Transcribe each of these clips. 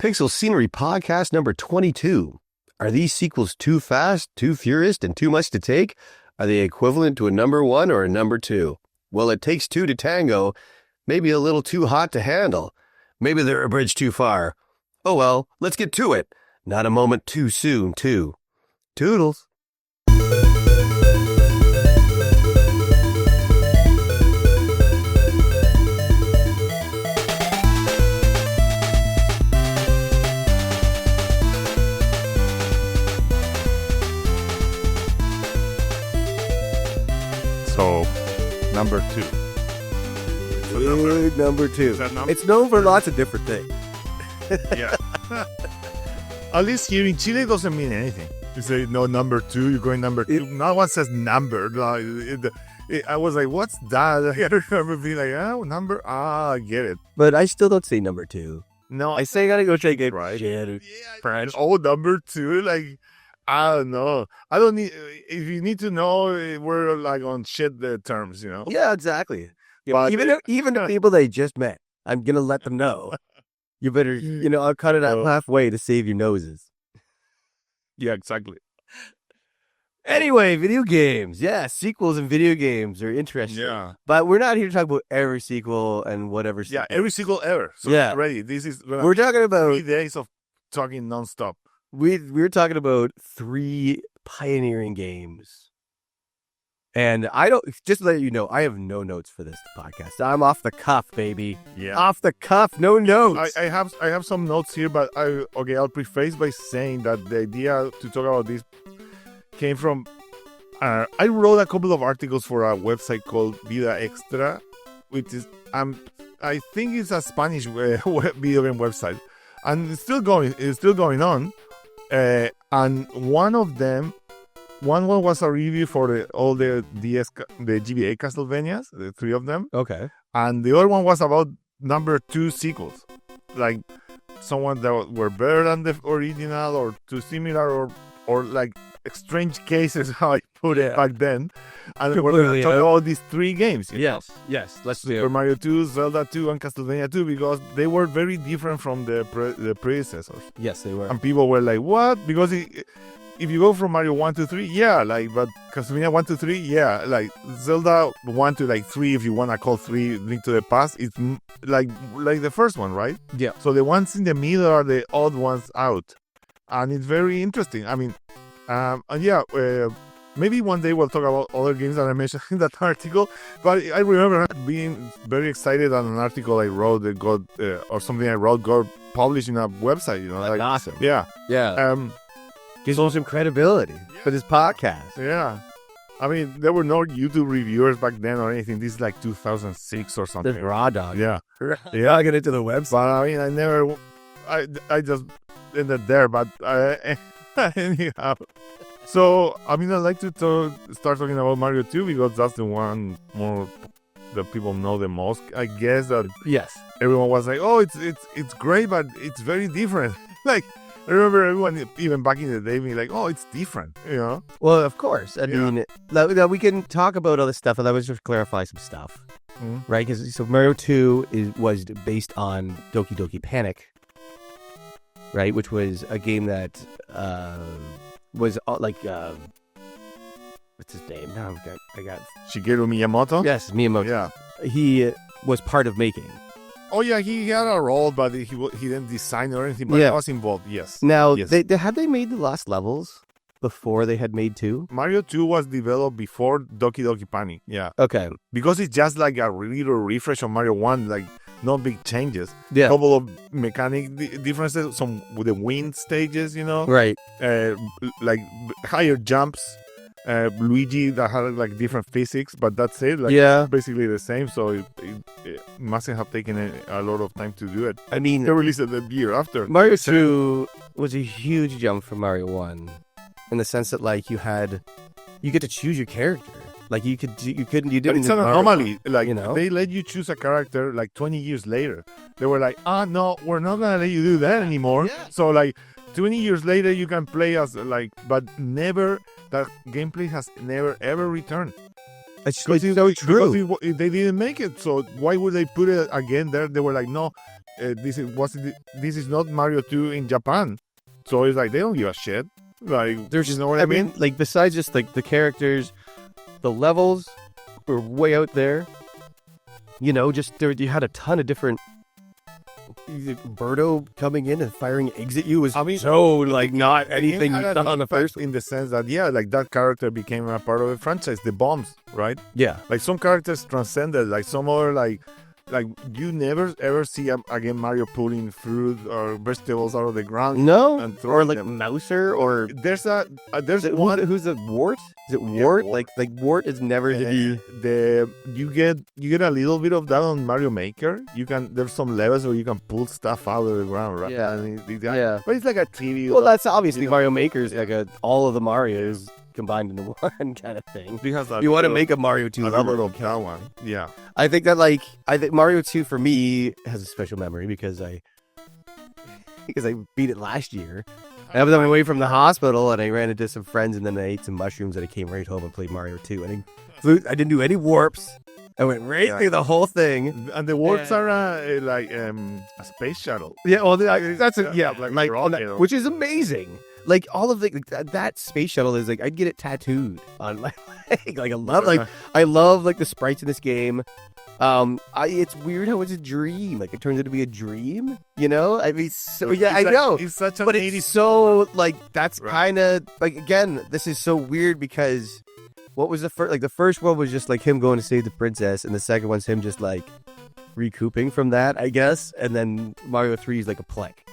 Pixel Scenery Podcast number 22. Are these sequels too fast, too furious, and too much to take? Are they equivalent to a number 1 or a number 2? Well, it takes 2 to tango. Maybe a little too hot to handle. Maybe they're a bridge too far. Oh well, let's get to it. Not a moment too soon, too. Toodles. So, number 2. Big number 2. Is that number? It's known for lots of different things. Yeah. At least here in Chile, it doesn't mean anything. You say, no, number 2, you're going number 2. No one says number. I was like, what's that? I remember being like, oh, number. I get it. But I still don't say number 2. No, I say I gotta go check it. Right. Shit. French. Oh, number 2. Like, I don't know. I don't need. If you need to know, we're like on shit terms, you know. Yeah, exactly. Yeah, But even the people they just met, I'm gonna let them know. You better, I'll cut it out halfway to save your noses. Yeah, exactly. Anyway, video games. Yeah, sequels in video games are interesting. Yeah. But we're not here to talk about every sequel and whatever sequel. Yeah, every sequel ever. So Yeah. ready. This is We're talking about 3 days of talking nonstop. we're talking about 3 pioneering games. And just to let you know, I have no notes for this podcast. I'm off the cuff, baby. Yeah. Off the cuff, no notes. I have some notes here, but I'll preface by saying that the idea to talk about this came from I wrote a couple of articles for a website called Vida Extra, which is I think it's a Spanish video game website, and it's still going on. And one was a review for all the GBA Castlevanias, the 3 of them. Okay. And the other one was about number 2 sequels, like someone that were better than the original or too similar or like strange cases, how I put it back then. And we're going to talk about these 3 games. Yes. Let's do Super Mario 2, Zelda 2, and Castlevania 2, because they were very different from the predecessors. Yes, they were. And people were like, what? Because if you go from Mario 1 to 3, yeah, but Castlevania 1 to 3, yeah, Zelda 1 to 3, if you want to call 3 Link to the Past, it's like the first one, right? Yeah. So the ones in the middle are the odd ones out. And it's very interesting. I mean, maybe one day we'll talk about other games that I mentioned in that article. But I remember being very excited on an article I wrote that got published in a website, Like awesome. Yeah. Yeah. Gives them some credibility for this podcast. Yeah. I mean, there were no YouTube reviewers back then or anything. This is like 2006 or something. There's raw dog. Yeah. Yeah, I get into the website. But I mean, I just ended there. But anyhow. So, I mean, I'd like to start talking about Mario 2 because that's the one more that people know the most. I guess that everyone was like, oh, it's great, but it's very different. Like, I remember everyone, even back in the day, being like, oh, it's different, Well, of course. I mean, we can talk about other stuff, and I was just clarify some stuff, right? Because Mario 2 was based on Doki Doki Panic, right? Which was a game that was like, what's his name? Now I got Shigeru Miyamoto? Yes, Miyamoto. Yeah. He was part of making. Oh, yeah, he had a role, but he didn't design or anything, but he was involved, yes. Now, yes. Had they made the last levels before they had made 2? Mario 2 was developed before Doki Doki Panic, yeah. Okay. Because it's just like a little refresh on Mario 1, like, no big changes. Yeah. A couple of mechanic differences, some with the wind stages, Right. Like higher jumps. Luigi that had like different physics, but that's it. Basically the same. So it mustn't have taken a lot of time to do it. I mean, they released it the year after. Mario 2 was a huge jump from Mario 1 in the sense that you get to choose your character. Like you didn't. But it's an anomaly. Like they let you choose a character like 20 years later. They were like, no, we're not gonna let you do that anymore. Yeah. So 20 years later you can play as but never. That gameplay has never ever returned. It's so true. Because they didn't make it, so why would they put it again there? They were like, no, this is not Mario 2 in Japan. So it's like they don't give a shit. Like, There's you know what I mean? Like besides just like the characters, the levels were way out there. You know, just you had a ton of different. Birdo coming in and firing eggs at you was so like not anything you saw on the first. In the sense that like that character became a part of the franchise. The bombs, right? Yeah, like some characters transcended. Like some other like you never ever see again Mario pulling fruit or vegetables out of the ground. No, and or like them. Mouser or there's one who's a Wart? Is it Wart? Wart. Like Wart is never to be. You get a little bit of that on Mario Maker. There's some levels where you can pull stuff out of the ground, right? Yeah, yeah. But it's like a TV. Well, that's obviously Mario Maker's like all of the Marios combined into one kind of thing. Because you want to make a Mario 2 little cow one. Yeah. I think Mario 2 for me has a special memory because I beat it last year. I was on my way from the hospital and I ran into some friends and then I ate some mushrooms and I came right home and played Mario 2. I didn't do any warps. I went right through the whole thing. And the warps are like a space shuttle. Yeah, well, that's it. Yeah, like which is amazing. Like all of that space shuttle is like I'd get it tattooed on my leg. Like I love like the sprites in this game. It's weird how it's a dream. Like it turns out to be a dream. You know, I mean, so yeah, I know. It's such an but 80s. It's so like that's kind of like again. This is so weird because what was the first? Like the first one was just like him going to save the princess, and the second one's him just like recouping from that, I guess. And then Mario 3 is like a plank.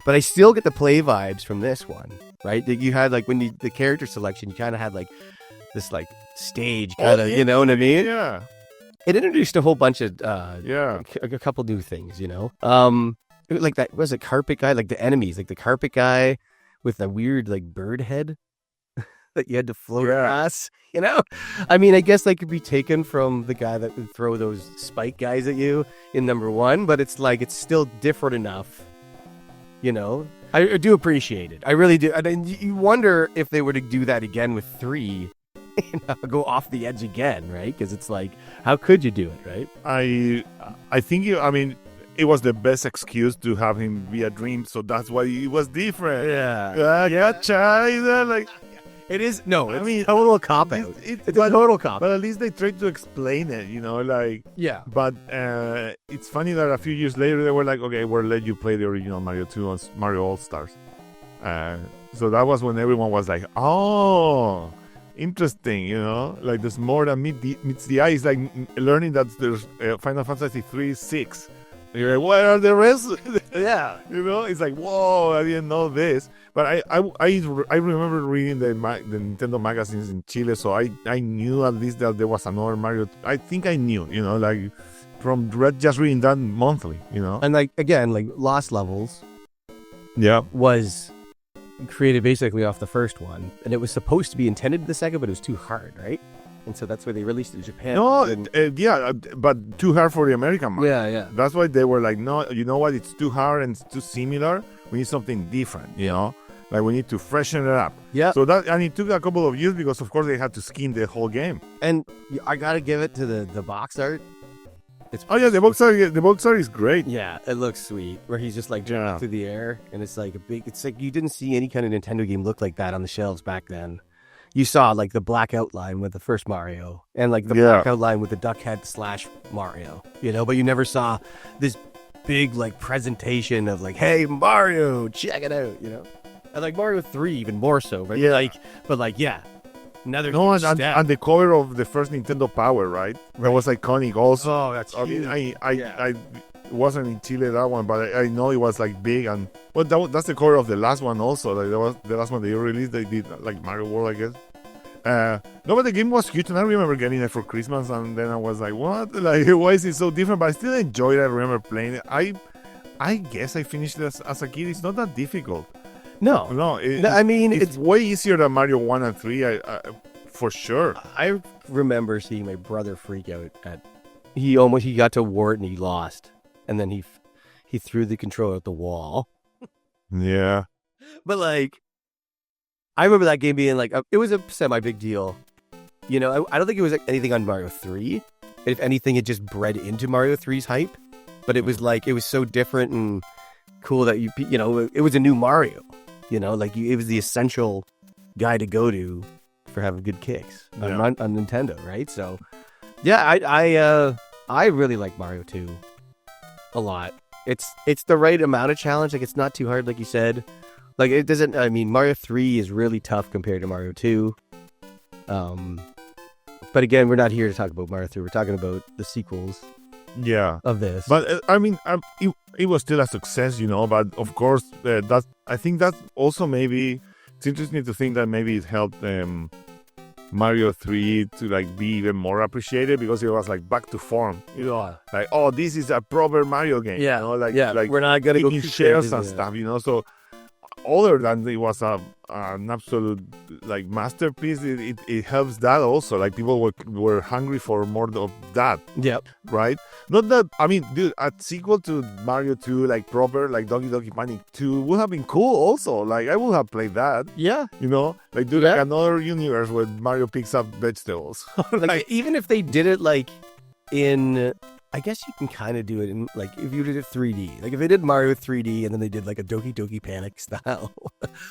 But I still get the play vibes from this one, right? That you had like when the character selection, you kind of had like this like stage kind of, you know what I mean? Yeah. It introduced a whole bunch of a couple new things, you know. Like that was a carpet guy, like the enemies, like the carpet guy with the weird like bird head that you had to float across, you know. I mean, I guess that could be taken from the guy that would throw those spike guys at you in number 1, but it's like it's still different enough. You know, I do appreciate it. I really do. And you wonder if they were to do that again with 3, go off the edge again, right? Because it's like, how could you do it, right? I think it was the best excuse to have him be a dream, so that's why it was different. Yeah. Gotcha. Like. It is a total cop out. It's a total cop. But at least they tried to explain it, you know, like But it's funny that a few years later they were like, okay, we'll let you play the original Mario 2 on Mario All Stars. So that was when everyone was like, oh, interesting, you know, like there's more than meets the eye. It's like learning that there's Final Fantasy 3 6. You're like, what are the rest? Yeah, you know, it's like, whoa, I didn't know this. But I remember reading the Nintendo magazines in Chile, so I knew at least that there was another Mario. I think I knew, you know, like from just reading that monthly, you know. And like again, like Lost Levels, was created basically off the first one, and it was supposed to be intended to the second, but it was too hard, right? And so that's why they released it in Japan. No, but too hard for the American market. Yeah. That's why they were like, no, you know what? It's too hard and it's too similar. We need something different, you know? Like we need to freshen it up. Yeah. So and it took a couple of years because, of course, they had to skin the whole game. And I gotta give it to the box art. The box art is great. Yeah, it looks sweet. Where he's just like jumping through the air, and it's like it's like you didn't see any kind of Nintendo game look like that on the shelves back then. You saw like the black outline with the first Mario, and like the black outline with the duck head / Mario, you know. But you never saw this big like presentation of like, hey Mario, check it out, you know. And like Mario 3 even more so, right? Another step. And the cover of the first Nintendo Power, right? That was iconic also. Oh, that's huge. I wasn't in Chile that one, but I know it was like big, and that's the cover of the last one also. Like that was the last one they released. They did like Mario World, I guess. No, but the game was huge, and I remember getting it for Christmas, and then I was like, what? Like, why is it so different? But I still enjoyed it. I remember playing it. I guess I finished it as a kid. It's not that difficult. No. I mean, it's way easier than Mario 1 and 3, for sure. I remember seeing my brother freak out at he got to Wart and he lost, and then he threw the controller at the wall. Yeah. But like, I remember that game being like it was a semi big deal, You know, I don't think it was anything on Mario 3. If anything, it just bred into Mario 3's hype. But it was like, it was so different and cool that you know, it was a new Mario. You know, like it was the essential guy to go to for having good kicks on Nintendo, right? So, yeah, I really like Mario 2 a lot. It's the right amount of challenge. Like, it's not too hard, like you said. Like, it doesn't. I mean, Mario 3 is really tough compared to Mario 2. But again, we're not here to talk about Mario 3. We're talking about the sequels. Yeah, of this. But I mean, it was still a success, you know. But of course, I think that also maybe it's interesting to think that maybe it helped Mario 3 to like be even more appreciated because it was like back to form, you know. Like, oh, this is a proper Mario game, you know. Like we're not gonna go shares and stuff, you know. So other than it was an absolute like masterpiece, it helps that also. Like people were hungry for more of that. Yep. Right? Not that, I mean, dude, a sequel to Mario 2, like proper, like Donkey Donkey Panic 2 would have been cool also. Like I would have played that. Yeah. You know? Like, dude, like another universe where Mario picks up vegetables. Like, even if they did it like in, I guess you can kind of do it in, like, if you did it 3D. Like, if they did Mario 3D and then they did, like, a Doki Doki Panic style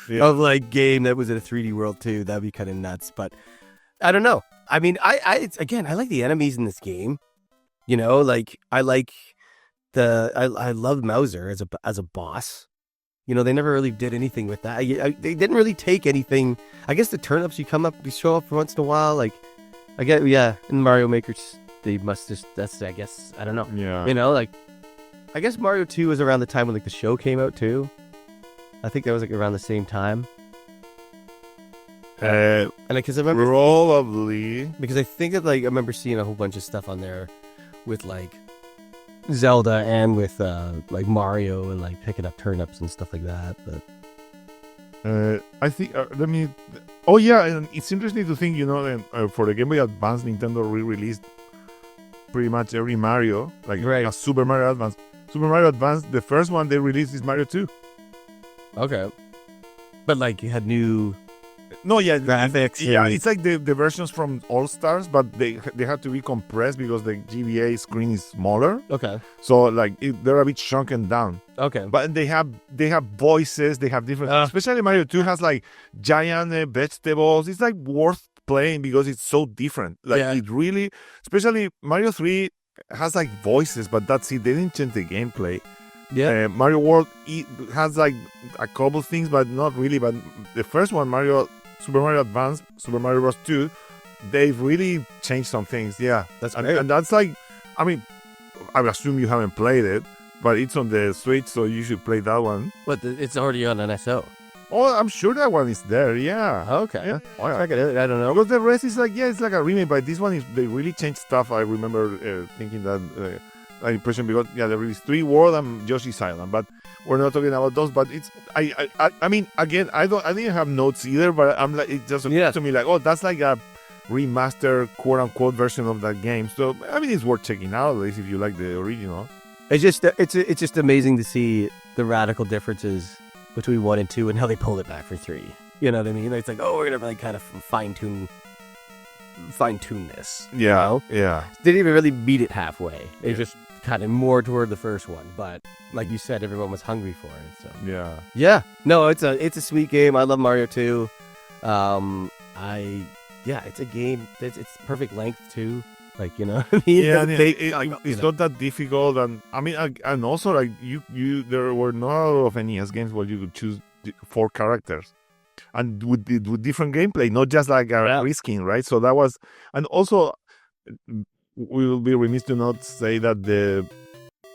of, like, game that was in a 3D world, too, that'd be kind of nuts. But I don't know. I mean, I like the enemies in this game. You know, like, I like I love Mauser as a boss. You know, they never really did anything with that. They didn't really take anything. I guess the turnips, you show up once in a while. Like, I get, in Mario Maker's, they must just, that's, I guess, I don't know. Yeah. You know, like, I guess Mario 2 was around the time when, like, the show came out, too. I think that was, like, around the same time. And because I remember... Probably. Because I think that, like, I remember seeing a whole bunch of stuff on there with, like, Zelda and with, like, Mario and, like, picking up turnips and stuff like that, but... I think, oh, yeah, and it's interesting to think, you know, for the Game Boy Advance, Nintendo re-released pretty much every Mario, like a Super Mario Advance. Super Mario Advance, the first one they released is Mario 2. Okay. But like you had new graphics. Yeah, it's like the versions from All Stars, but they had to be compressed because the GBA screen is smaller. Okay. So like they're a bit shrunken down. Okay. But they have voices, they have different especially Mario 2 has like giant vegetables. It's like worth playing because it's so different. Like it really, especially Mario 3 has like voices, but that's it. They didn't change the gameplay. Yeah. Mario World has like a couple things, but not really. But the first one, Super Mario Advance, Super Mario Bros. 2, they've really changed some things. Yeah. And that's like, I mean, I assume you haven't played it, but it's on the Switch, so you should play that one. But it's already on an SO. Oh, I'm sure that one is there, yeah. Okay. Yeah. Oh, yeah. I don't know. Because the rest is like, it's like a remake, but this one they really changed stuff. I remember thinking that impression because, they released 3 World and Yoshi's Island, but we're not talking about those. But it's, I mean, again, I didn't have notes either, but I'm like, it just occurred to me like, oh, that's like a remaster, quote unquote, version of that game. So, I mean, it's worth checking out, at least if you like the original. It's just amazing to see the radical differences between 1 and 2 and how they pulled it back for 3. You know what I mean? It's like, oh, we're gonna like kind of fine tune this. Yeah, you know? yeah. They didn't even really beat it halfway. They just kind of more toward the first one. But like you said, everyone was hungry for it. So yeah. No, it's a sweet game. I love Mario 2. It's a game that's it's perfect length too. Like, you know, it's not that difficult, and I mean, and also like you there were not a lot of NES games where you could choose 4 characters, and with different gameplay, not just like a reskin, right? So that was, and also we will be remiss to not say that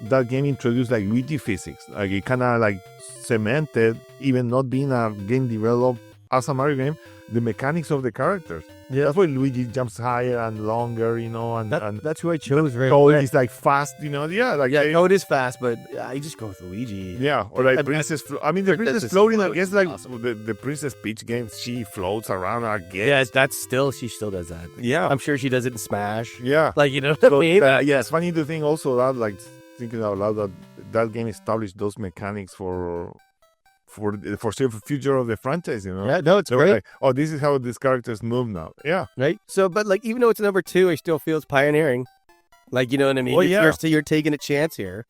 that game introduced like Luigi physics, like it kind of like cemented, even not being a game developed as a Mario game, the mechanics of the characters. Yeah, that's why Luigi jumps higher and longer, you know, and that's who I chose. Toad is like fast, you know. Yeah, like Toad is fast, but I just go with Luigi. Yeah, or like Princess. I mean, the Princess floating. I guess like awesome. the Princess Peach games, she floats around. I guess. Yeah, she still does that. Yeah, I'm sure she does it in Smash. Yeah, like, you know what I mean? It's funny to think also that, like, thinking out loud, that game established those mechanics for for the foreseeable future of the franchise. You know, Yeah, no, it's they were great. like, oh, this is how these characters move now. Yeah, Right? So, but like, even though it's number 2, I still feel it's pioneering. Like, you know what I mean? Oh, yeah. You're taking a chance here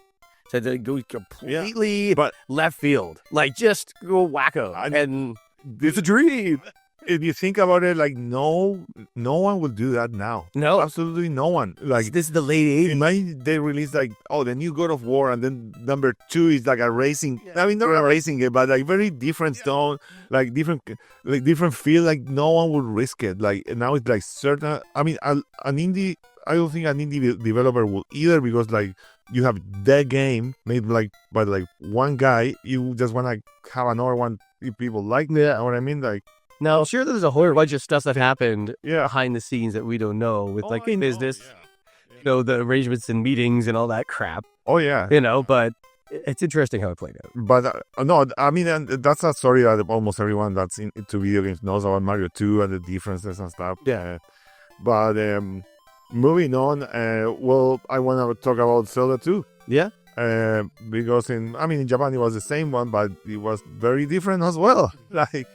to go completely but left field. Like, just go wacko. And it's a dream. if you think about it, like no one will do that now. No. Absolutely no one. Like This is the late 80s. imagine they release like, oh, the new God of War, and then number 2 is like a racing. I mean, not a racing game, but like very different tone, like different feel. Like no one would risk it. Like now it's like certain. I mean, an indie. I don't think an indie developer will either, because like you have that game made like by like one guy. You just want to have another one if people like. Yeah. You know what I mean? Like. Now, I'm sure there's a whole bunch of stuff that happened Yeah. behind the scenes that we don't know with like I know, business, yeah. you know, the arrangements and meetings and all that crap, Oh yeah. you know, but it's interesting how it played out. But no, I mean, and that's a story that almost everyone that's into video games knows about Mario 2 and the differences and stuff. Yeah. But moving on, well, I want to talk about Zelda 2. Yeah. Because in Japan it was the same one, but it was very different as well. Like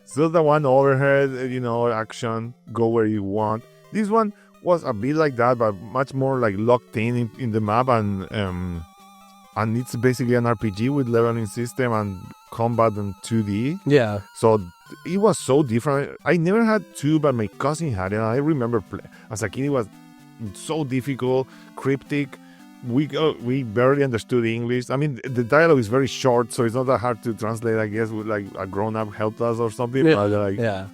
Zelda 1 overhead, you know, action, go where you want. This one was a bit like that, but much more like locked in the map, and it's basically an RPG with leveling system and combat in 2D. Yeah. So it was so different. I never had 2, but my cousin had it. And I remember as a kid, it was so difficult, cryptic. We barely understood English. I mean, the dialogue is very short, so it's not that hard to translate, I guess, with like a grown-up helped us or something. Yeah. But like, Yeah.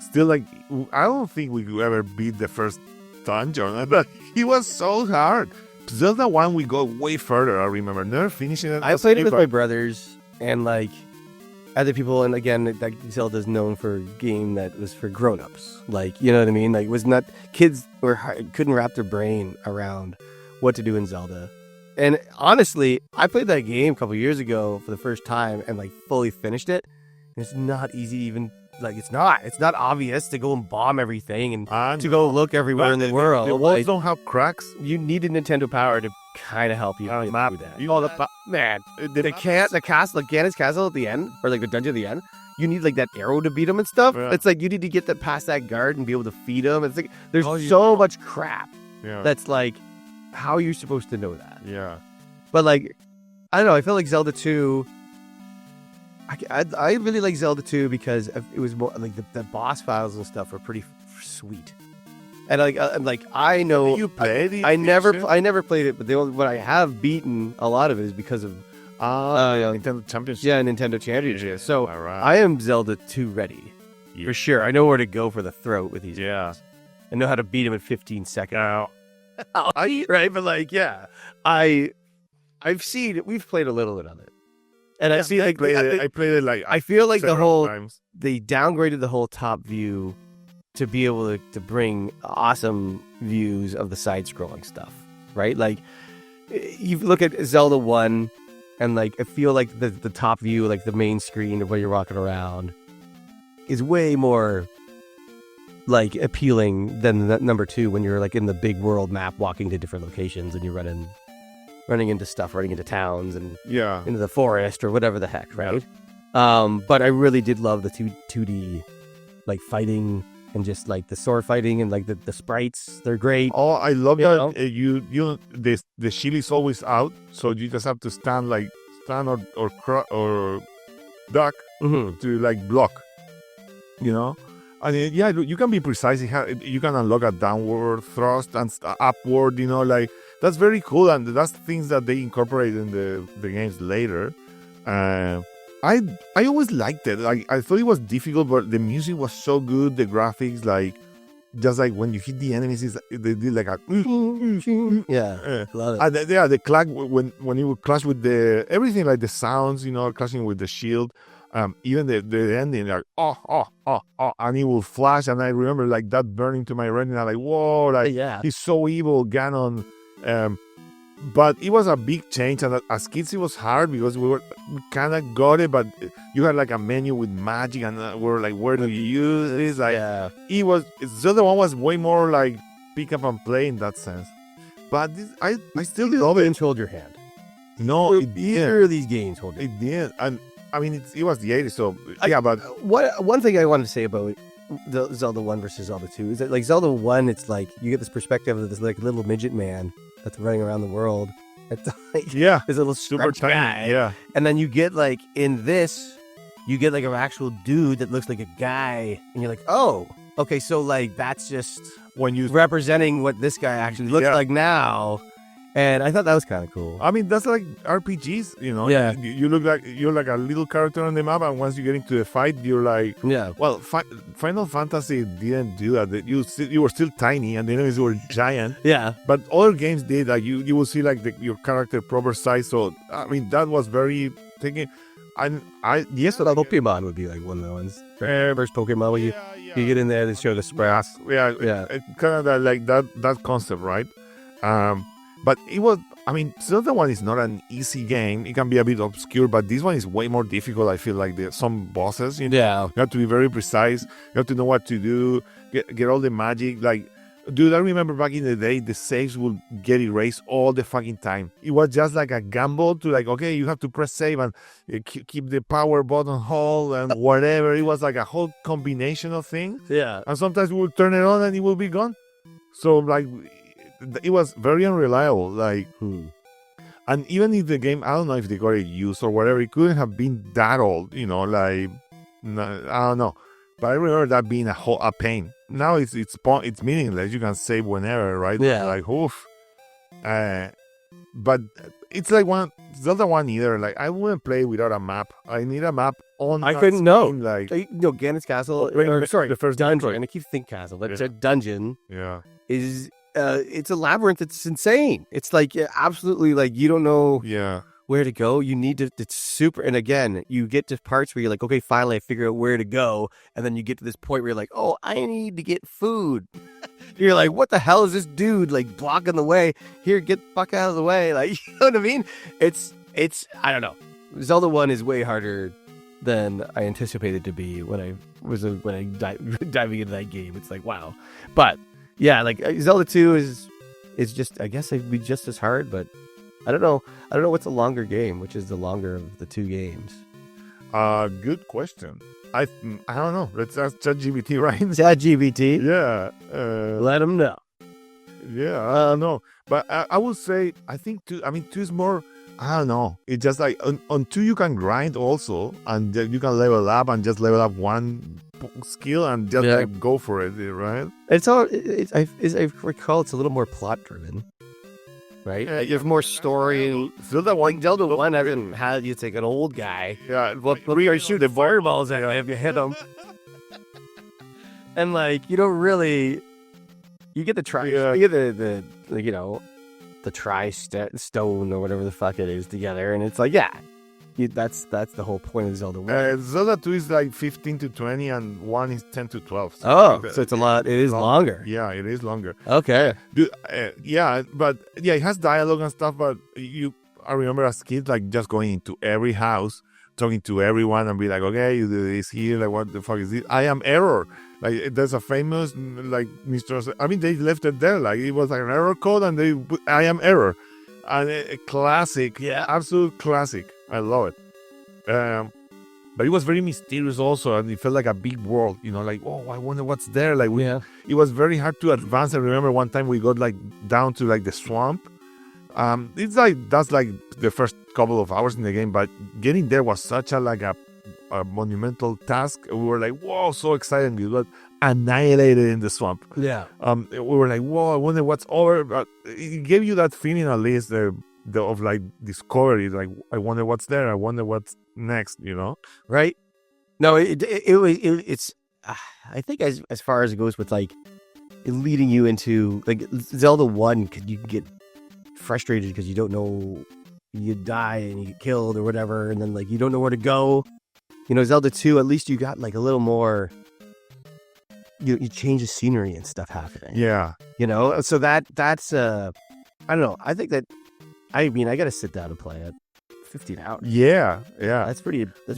still, like, I don't think we could ever beat the first dungeon. But it was so hard. Zelda 1, we go way further, I remember. Never finishing it. I played it with my brothers and like other people, and again, like Zelda's known for a game that was for grown-ups. Like, you know what I mean? Like, it was not kids couldn't wrap their brain around what to do in Zelda. And honestly, I played that game a couple years ago for the first time and like fully finished it. And it's not easy even. Like, it's not obvious to go and bomb everything and to go look everywhere in the world. The walls Like, don't have cracks. you needed Nintendo Power to kind of help you map do that. You Man, the castle, like Ganon's castle at the end, or like the dungeon at the end, you need like that arrow to beat him and stuff. Yeah. It's like you need to get past that guard and be able to feed him. It's like there's Oh, so much crap Yeah. that's like, how are you supposed to know that? Yeah. But like, I don't know. I feel like Zelda 2. I really like Zelda 2 because it was more like the boss files and stuff were pretty sweet. And like I know You played it? I never played it, but what I have beaten a lot of it is because of Nintendo Championship. yeah, Nintendo Championship. So All right. I am Zelda 2 ready for sure. I know where to go for the throat with these. Yeah. I know how to beat him in 15 seconds. Now, Right, but like, yeah, I've seen it. We've played a little bit of it, and I see like I played it like I feel like the several whole times. they downgraded the whole top view to be able to bring awesome views of the side-scrolling stuff, right? Like, you look at Zelda 1, and like I feel like the top view, like the main screen of where you're walking around, is way more like appealing than the number 2 when you're like in the big world map walking to different locations and you're running into stuff, running into towns and Yeah. into the forest or whatever the heck, right? But I really did love the 2D like fighting and just like the sword fighting and like the sprites. They're great. Oh, I love You that the shield is always out, so you just have to stand or duck Mm-hmm. to like block, you know. And yeah, you can be precise. You can unlock a downward thrust and upward, you know, like that's very cool, and that's things that they incorporate in the games later. I always liked it. Like I thought it was difficult, but the music was so good. The graphics, like just like when you hit the enemies, they did like a Yeah, love it. and the clack when you would clash with everything, like the sounds, you know, clashing with the shield. Even the ending, like and it will flash, and I remember like that burning to my retina, like whoa, like Yeah. he's so evil, Ganon. But it was a big change, and as kids it was hard because we kind of got it, but you had like a menu with magic, and we were like, where do you use this? Like, Yeah. it was the other one was way more like pick up and play in that sense. But I still love it. Games hold your hand. No, it did. Either of these games hold your hand. It did, and I mean, it was the 80s, so but one thing I wanted to say about the Zelda 1 versus Zelda 2 is that like Zelda 1, it's like you get this perspective of this like little midget man that's running around the world. It's like this little super stretch tiny, guy. And then you get like in this, you get like an actual dude that looks like a guy, and you're like, oh, okay, so like that's just when you representing what this guy actually looks like now. And I thought that was kind of cool. I mean, that's like RPGs, you know. Yeah. You look like you're like a little character on the map, and once you get into the fight, you're like, Well, Final Fantasy didn't do that. You were still tiny, and the enemies were giant. Yeah. But other games did. Like you will see like your character proper size. So I mean, that was very thinking. And so that Pokemon would be like one of the ones. First Pokemon where you get in there and show the sprout. Yeah. Kind of like that concept, right? But it was, I mean, Zelda 1 is not an easy game. It can be a bit obscure, but this one is way more difficult. I feel like some bosses, you have to be very precise. You have to know what to do, get all the magic. Like, dude, I remember back in the day, the saves would get erased all the fucking time. It was just like a gamble to like, okay, you have to press save and keep the power button hold and whatever. It was like a whole combination of things. Yeah. And sometimes we would turn it on and it will be gone. So, like, it was very unreliable, like, and even if the game, I don't know if they got it used or whatever, it couldn't have been that old, you know, like, I don't know, but I remember that being a pain. Now it's meaningless. You can save whenever, right? Yeah. Like, oof. But it's like Zelda 1 either. Like, I wouldn't play without a map. I need a map on. I couldn't know. Like, Ganon's Castle. The first dungeon. And I keep thinking castle. That's a dungeon. Yeah. Is it's a labyrinth. It's insane. It's like absolutely like you don't know where to go. You need to. It's super. And again, you get to parts where you're like, okay, finally I figure out where to go. And then you get to this point where you're like, oh, I need to get food. You're like, what the hell is this dude like blocking the way? Here, get the fuck out of the way. Like, you know what I mean? It's I don't know. Zelda 1 is way harder than I anticipated to be when I diving into that game. It's like, wow. But yeah, like Zelda 2 is just, I guess it'd be just as hard, but I don't know what's a longer game, which is the longer of the two games. Good question. I don't know. Let's ask ChatGPT, right? ChatGPT? Yeah. Let them know. Yeah, I don't know. But I would say, I think 2 is more, I don't know. It's just like, on 2 you can grind also, and you can level up and just level up one skill and just like, go for it, right? I recall it's a little more plot driven. Right? You have more story. Zelda 1, everyone had you take an old guy. Yeah. We shoot the fireballs at him if you hit him. And like, you don't really, you get the you get the you know, the stone or whatever the fuck it is together. And it's like, that's the whole point of Zelda 1. Zelda 2 is like 15 to 20 and 1 is 10 to 12. So it's a lot. It is longer. Yeah, it is longer. Okay. Dude, but it has dialogue and stuff, but I remember as kids, like just going into every house, talking to everyone and be like, okay, you do this here, like what the fuck is this? I am error. Like there's a famous, like Mr. I mean, they left it there, like it was like an error code and I am error. And a classic, absolute classic. I love it. But it was very mysterious also, and it felt like a big world, you know, like, oh, I wonder what's there. Like, it was very hard to advance. I remember one time we got like down to like the swamp. It's like, that's like the first couple of hours in the game, but getting there was such a monumental task. We were like, whoa, so excited. We got annihilated in the swamp. Yeah. We were like, whoa, I wonder what's over. But it gave you that feeling at least of like discovery, like I wonder what's there, I wonder what's next, you know, right? No, it's I think as far as it goes with like leading you into like Zelda 1, you can get frustrated because you don't know, you die and you get killed or whatever, and then like you don't know where to go. You know, Zelda 2, at least you got like a little more. You change the scenery and stuff happening. Yeah, you know, so that's I don't know. I think that. I mean, I got to sit down and play it. 15 hours. Yeah. That's pretty big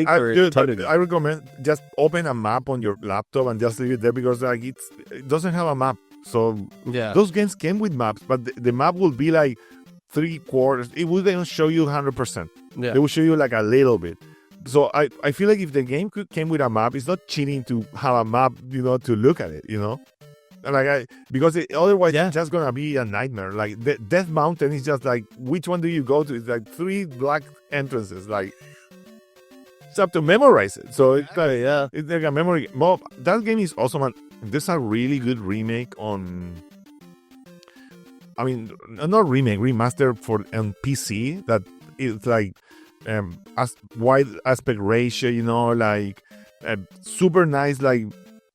for dude, I recommend just open a map on your laptop and just leave it there because like it doesn't have a map. So those games came with maps, but the map will be like 3/4. It wouldn't show you 100%. Yeah. It will show you like a little bit. So I feel like if the game came with a map, it's not cheating to have a map, to look at it, Like because otherwise Yeah. it's just gonna be a nightmare. Like the Death Mountain is just like, which one do you go to? It's like 3 black entrances. Like it's up to memorize it. So it's like, yeah. it's like a memory. Well, that game is awesome. And there's a really good remake on. I mean, not remake, remaster on PC. That it's like as wide aspect ratio. Like super nice. Like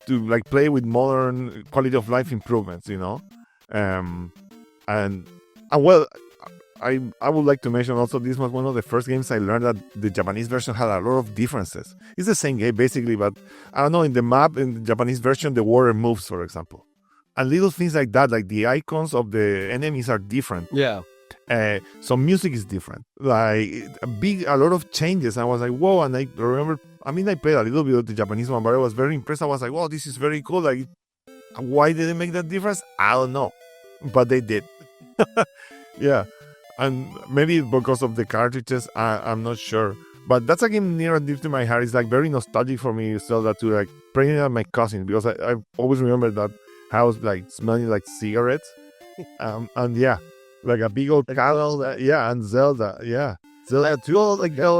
to like play with modern quality of life improvements. And well. I would like to mention also this was one of the first games I learned that the Japanese version had a lot of differences. It's the same game basically, but I don't know, in the map in the Japanese version the water moves, for example. And little things like that, like the icons of the enemies are different. Yeah. So music is different. Like a lot of changes. I was like, whoa, and I remember I played a little bit of the Japanese one, but I was very impressed. I was like, wow, this is very cool. Like why did they make that difference? I don't know. But they did. Yeah. And maybe because of the cartridges, I'm not sure. But that's a game near and dear to my heart. It's like very nostalgic for me, Zelda, to like playing it at my cousin, because I always remember that house like smelling like cigarettes. And yeah, like a big old castle. Yeah, and Zelda. Yeah. Zelda 2. Well,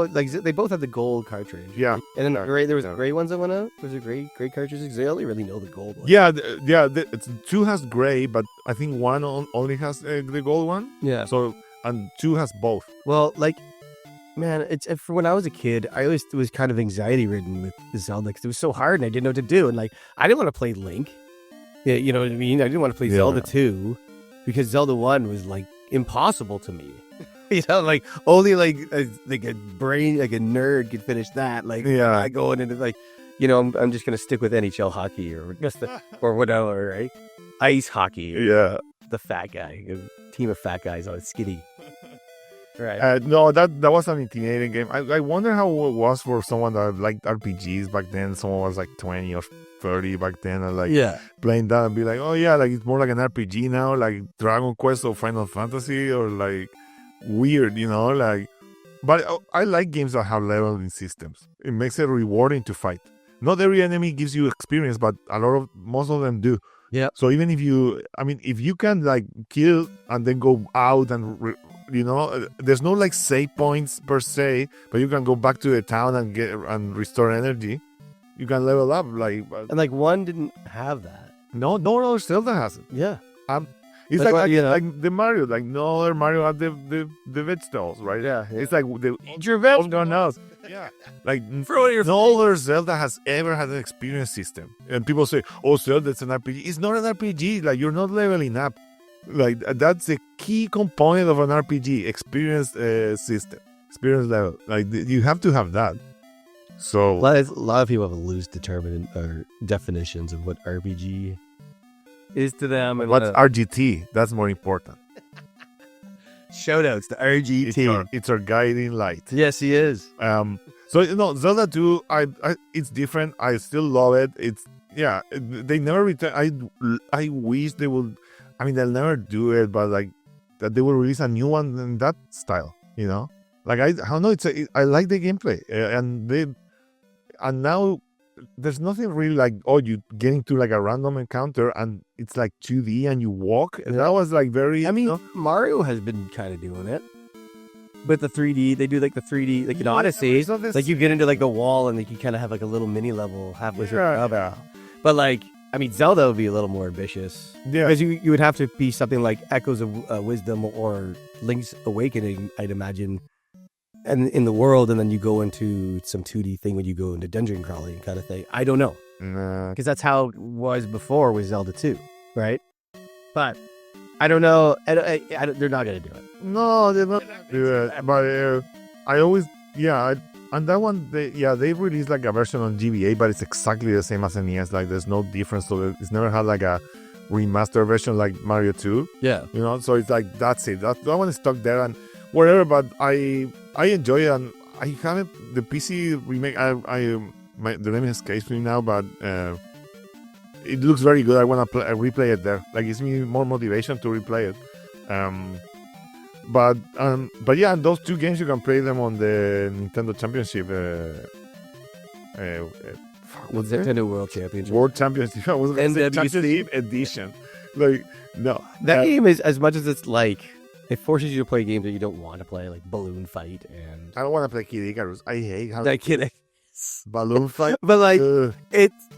they both had the gold cartridge. Yeah. And then there was gray ones that went out. Was it gray cartridges? Because I only really know the gold one. Yeah, 2 has gray, but I think 1 only has the gold one. Yeah. So, and 2 has both. Well, man, for when I was a kid, I always was kind of anxiety ridden with the Zelda because it was so hard and I didn't know what to do. And I didn't want to play Link. Yeah, you know what I mean? I didn't want to play Zelda 2 because Zelda 1 was impossible to me. Only a brain, like a nerd could finish that. I going into I'm just gonna stick with NHL hockey or whatever, right? Ice hockey. Yeah. The fat guy, a team of fat guys on Skitty. Right. No, that was an intimidating game. I wonder how it was for someone that liked RPGs back then. Someone was like 20 or 30 back then, and playing that and be like, oh yeah, it's more like an RPG now, like Dragon Quest or Final Fantasy, or weird, But I like games that have leveling systems. It makes it rewarding to fight. Not every enemy gives you experience, but most of them do. Yeah. So even if you can kill and then go out and there's no save points per se, but you can go back to the town and restore energy. You can level up and 1 didn't have that. No, Zelda has it. Yeah. It's like the Mario, no other Mario had the vegetables, right? Yeah. It's like the Eat your vegetables. Yeah. No other Zelda has ever had an experience system. And people say, oh, Zelda, it's an RPG. It's not an RPG. You're not leveling up. That's the key component of an RPG, experience system, experience level. You have to have that. So a lot of people have loose definitions of what RPG is to them. And what's RGT? That's more important. Shoutouts to RGT. It's our guiding light. Yes, he is. So Zelda 2, it's different. I still love it. They never return. I wish they would. They'll never do it, but that they will release a new one in that style. I don't know. I like the gameplay, and now there's nothing really you get into a random encounter and it's 2D and you walk. And that was very. Mario has been kind of doing it. But the 3D, they do the 3D, in Odyssey. You get into the wall and you kind of have a little mini level halfway through. Yeah. But Zelda would be a little more ambitious. Yeah. Because you would have to be something like Echoes of Wisdom or Link's Awakening, I'd imagine. And in the world, and then you go into some 2D thing when you go into dungeon crawling kind of thing. I don't know. Because that's how it was before with Zelda 2, right? But I don't know. They're not going to do it. No, they're not going to do it. But I always, and that one, they released a version on GBA, but it's exactly the same as NES. There's no difference. So it's never had a remaster version like Mario 2. Yeah. So it's that's it. That one is stuck there and whatever, but I enjoy it, and I haven't the PC remake. The name escapes me now, but it looks very good. I want to replay it there. It gives me more motivation to replay it. But yeah, and those two games you can play them on the Nintendo Championship. What's there? Nintendo World Championship. World Championship. I was going to say NWC. Championship Edition. Like, no. That game is, as much as it's like, it forces you to play games that you don't want to play, like Balloon Fight and... I don't want to play Kid Icarus. I hate how... That kid... Balloon Fight. But like, Ugh.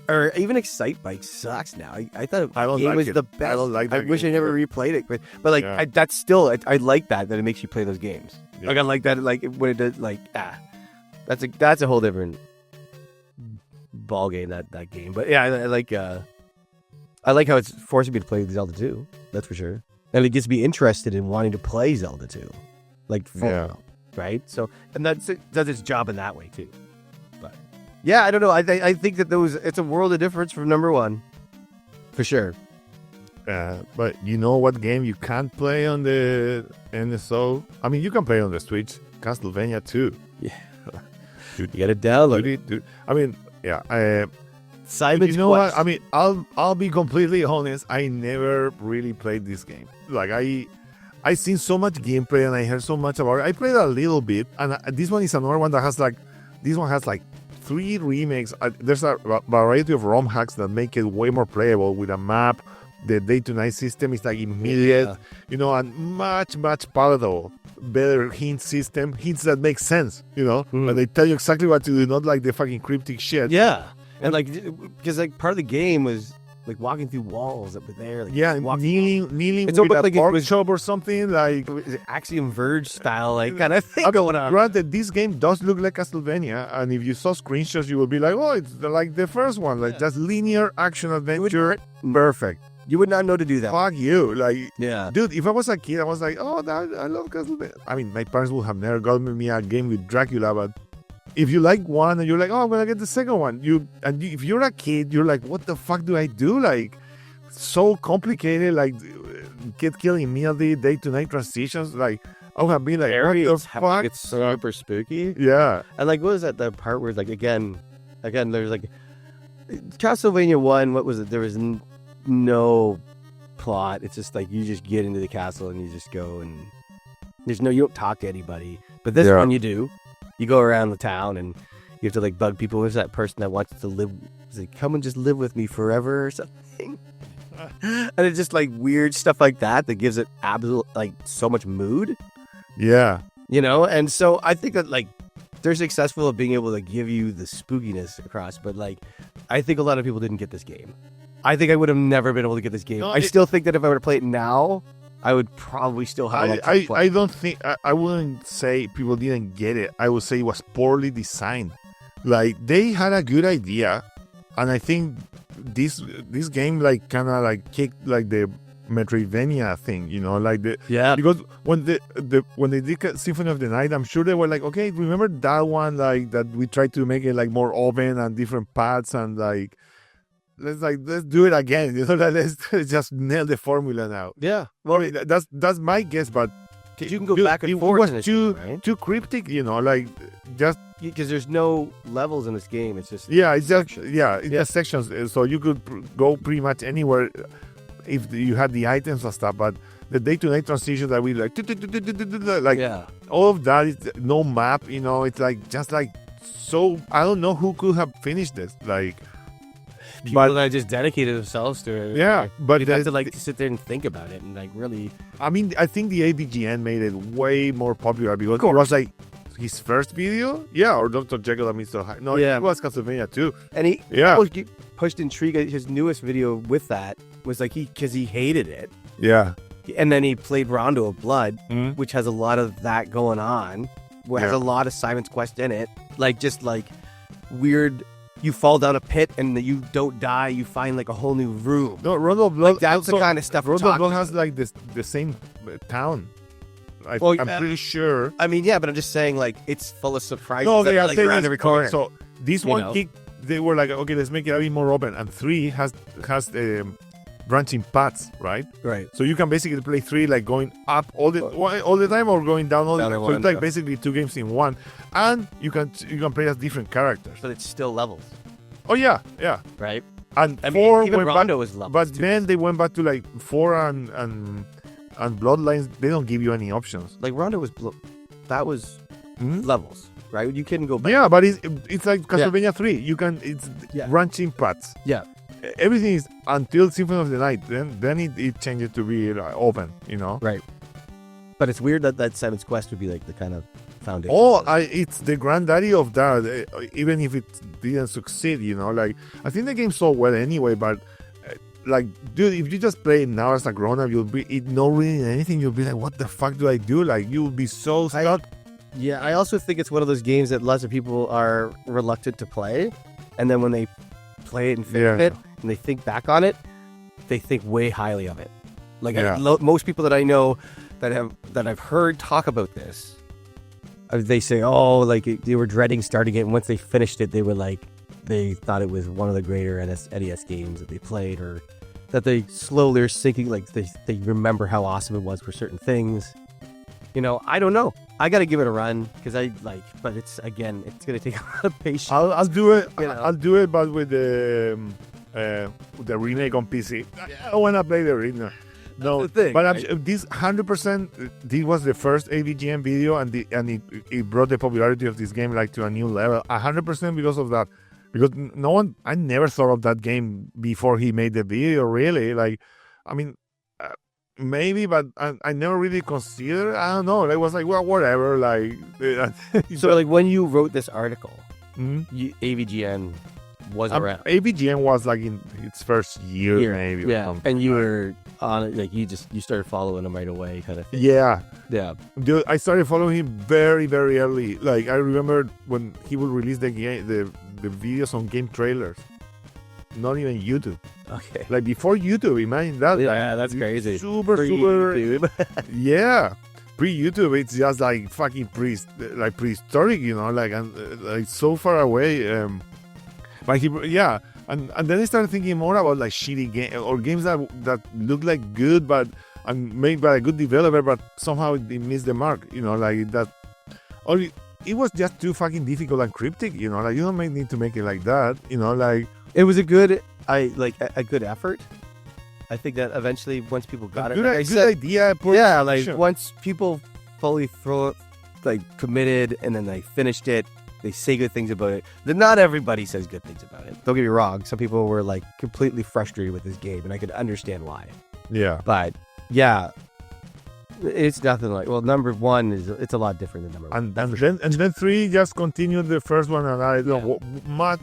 or even Excite Bike sucks now. I thought I don't game like was it. the best. I don't like I that wish I game. never replayed it, but like, Yeah. that's still, I like that it makes you play those games. Yeah. Like, I like that, like, when it does, like, that's a whole different ball game, that game. But yeah, I like how it's forcing me to play Zelda 2. That's for sure. And it gets me interested in wanting to play Zelda 2. Like, Yeah. right? So, and that does its job in that way too. But yeah, I don't know. I think that it's a world of difference from number one, for sure. But you know what game you can't play on the NSO? I mean, you can play on the Switch. Castlevania 2. Yeah, you got to download it. Dude. I mean, yeah. Simon's You know Quest. what? I mean, I'll be completely honest. I never really played this game. Like I seen so much gameplay and I heard so much about it. I played a little bit, and this one is another one that has like 3 remakes. There's a variety of ROM hacks that make it way more playable with a map. The day-to-night system is like immediate, and much palatable. Better hint system, hints that make sense, but they tell you exactly what to do, not like the fucking cryptic shit. Yeah, and like, because like part of the game was like walking through walls that were there. Like, Yeah, kneeling It's with almost a like it pork was- chop or something. Like, Axiom Verge style, like kind of thing going on. granted, this game does look like Castlevania, and if you saw screenshots, you would be like, "Oh, it's like the first one, like just linear action adventure, perfect." You would not know to do that. Fuck you, like, Yeah. dude. If I was a kid, I was like, "Oh, I love Castlevania." I mean, my parents would have never gotten me a game with Dracula, but if you like one and you're like, "Oh, I'm gonna get the second one," if you're a kid, you're like, "What the fuck do I do?" Like, so complicated, like kid killing immediately, day-to-night transitions. Like, I would have been like, "What the fuck?" It's super spooky. Yeah. And like, what was that? The part where it's like, again, there's like Castlevania 1. What was it? There was no plot. It's just like you just get into the castle and you just go, and you don't talk to anybody. But this one you do. You go around the town and you have to like bug people. There's that person that wants to live. It's like, come and just live with me forever or something. And it's just like weird stuff like that gives it absolute like so much mood. Yeah. And so I think that like they're successful at being able to give you the spookiness across, but like I think a lot of people didn't get this game. I think I would have never been able to get this game. No, I still think that if I were to play it now, I would probably still have I don't think I wouldn't say people didn't get it. I would say it was poorly designed. Like, they had a good idea, and I think this game like kind of like kicked like the Metroidvania thing, like the because when they did Symphony of the Night, I'm sure they were like, okay, remember that one, like that we tried to make it like more open and different paths, and like let's do it again, let's just nail the formula now. Yeah. Well, I mean, that's my guess, but You can go dude, back and it forth was in this too game, right? too cryptic, like just Because there's no levels in this game. It's just it's just just sections, so you could go pretty much anywhere if you had the items and stuff. But the day-to-night transition that we like all of that is no map, it's like just like, so I don't know who could have finished this, like people that just dedicated themselves to it. Yeah, but you have to like sit there and think about it and like really. I mean, I think the AVGN made it way more popular because it was like his first video, or Dr. Jekyll and Mr. Hyde. No, it was Castlevania too. And he pushed intrigue. His newest video with that was like because he hated it. Yeah. And then he played Rondo of Blood, which has a lot of that going on. Has a lot of Simon's Quest in it. Like just like weird. You fall down a pit and you don't die. You find like a whole new room. No, Rondo of Blood. Like, that's the kind of stuff. Rondo of Blood has like the same town. I'm pretty sure. I mean, yeah, but I'm just saying, like, it's full of surprises. No, they are like, around every corner. So this one kick, they were like, okay, let's make it a bit more open. And 3 has branching paths, right? Right. So you can basically play 3 like going up all the time or going down all the time. So it's like basically 2 games in one, and you can play as different characters. But it's still levels. Oh yeah. Right. And I 4 mean, even went Rondo back, was levels. but then they went back to like 4 and and Bloodlines, they don't give you any options. Like Ronda was levels, right? You couldn't go back. Yeah, but it's like Castlevania 3. You can branching paths. Yeah. Everything is until Symphony of the Night. Then it changes to be open. Right. But it's weird that Simon's Quest would be like the kind of foundation. It's the granddaddy of that. Even if it didn't succeed, like I think the game sold well anyway. But like, dude, if you just play it now as a grown-up, you'll be not reading anything. You'll be like, what the fuck do I do? Like, you'll be so stuck. Yeah, I also think it's one of those games that lots of people are reluctant to play, and then when they play it and finish it, and they think back on it, they think way highly of it. Like most people that I know that I've heard talk about this, they say, oh, like they were dreading starting it, and once they finished it, they were like, they thought it was one of the greater NES games that they played, or that they slowly are sinking, like they remember how awesome it was for certain things. I don't know. I got to give it a run because but it's going to take a lot of patience. I'll do it. I'll do it, but with the remake on PC. I don't want to play the remake. No, the thing, but right? This 100%. This was the first AVGN video, and it brought the popularity of this game like to a new level. 100% because of that. Because I never thought of that game before he made the video. Really, like, I mean. Maybe, but I never really considered. I don't know. I was like, well, whatever. Like, so like when you wrote this article, AVGN wasn't around. AVGN was like in its first year maybe. Yeah, and you were on it. Like you started following him right away, kind of thing. Yeah. Dude, I started following him very, very early. Like I remember when he would release the game, the videos on game trailers. Not even YouTube. Okay. Like before YouTube, imagine that. Yeah, that's crazy. Super. Yeah. Pre-YouTube, it's just like fucking prehistoric, like and like so far away. But and then I started thinking more about like shitty games or games that look like good, but and made by a good developer, but somehow they missed the mark. Like that. Or it was just too fucking difficult and cryptic. Like you don't need to make it like that. Like. It was a good effort. I think that eventually, once people got good idea. Like once people fully committed and then they finished it, they say good things about it. Then not everybody says good things about it. Don't get me wrong. Some people were like completely frustrated with this game, and I could understand why. Yeah. But yeah. It's nothing like number one it's a lot different than number one. And then 3 just continued the first one, and I don't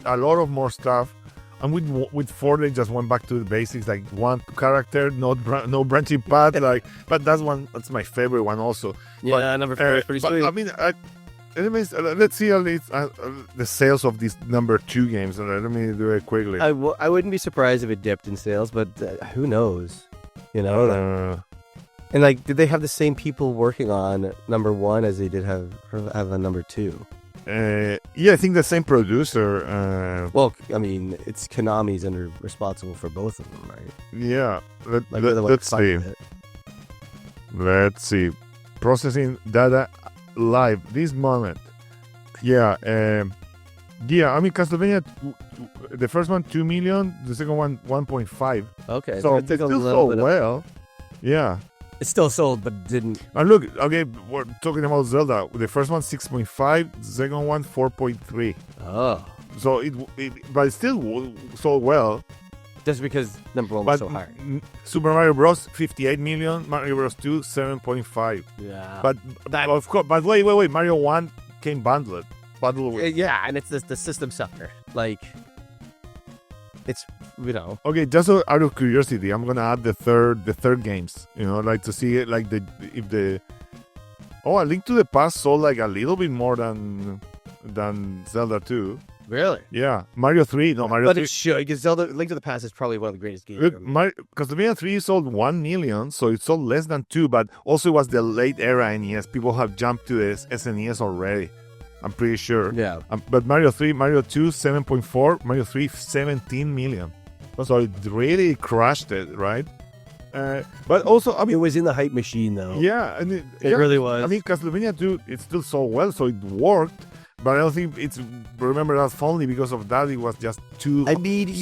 a lot of more stuff. And with 4 they just went back to the basics, like one character, no branching path, but that's my favorite one also. Yeah, but, number 4 is pretty sweet. I mean, anyways, let's see at least the sales of these number 2 games. Let me do it quickly. I wouldn't be surprised if it dipped in sales, but who knows? And like, did they have the same people working on number 1 as they did have on number 2? Yeah, I think the same producer. Well, I mean, it's Konami's responsible for both of them, right? Yeah. Let's see. Let's see. Processing data live this moment. Yeah. I mean, Castlevania, the first one 2 million, the second one 1.5. Okay, so it still sold well. Yeah. It still sold, but didn't. And look, okay, we're talking about Zelda. The first one 6.5, the second one 4.3. Oh. So but it still sold well. Just because number 1 was so high. Super Mario Bros. 58 million, Mario Bros. 2 7.5. Yeah. But of course, but wait, Mario 1 came bundled. Yeah, and it's the system seller. Like, it's. Okay, just out of curiosity, I'm gonna add the third games. Like to see it, like A Link to the Past sold like a little bit more than Zelda 2. Really? Yeah, Mario 3. No, Mario. But 3. it should, because Zelda Link to the Past is probably one of the greatest games. Castlevania 3 sold 1 million, so it sold less than 2. But also it was the late era NES. People have jumped to this SNES already. I'm pretty sure. Yeah. But Mario 3, Mario 2, 7.4, Mario 3, 17 million. So it really crushed it, right? But also, I mean, it was in the hype machine, though. Yeah, and it really was. I mean, Castlevania 2, it still sold well, so it worked. But I don't think it's remember that's only because of that. It was just too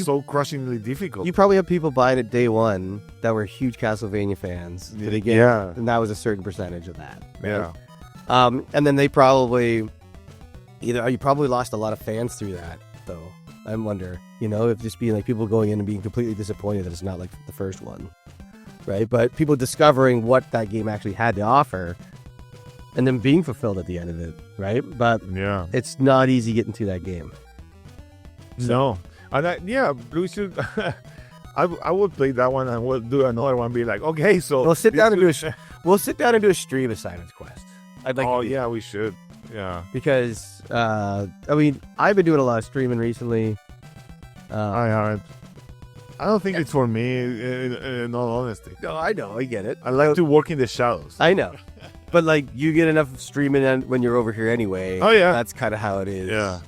so crushingly difficult. You probably have people buying it day one that were huge Castlevania fans. And that was a certain percentage of that. Right? Yeah. And then they probably you probably lost a lot of fans through that, though. I wonder, if just being like people going in and being completely disappointed that it's not like the first one, right? But people discovering what that game actually had to offer, and then being fulfilled at the end of it, right? But it's not easy getting to that game. No, and we should. I would play that one and we'll do another one. Be like, okay, so we'll sit down and do a stream of Simon's Quest. I'd like. Oh yeah, we should. Yeah, because I've been doing a lot of streaming recently. I haven't. I don't think it's for me. In all honesty, no, I know, I get it. I like to work in the shadows. I know, but like you get enough streaming when you're over here anyway. Oh yeah, that's kind of how it is. Yeah,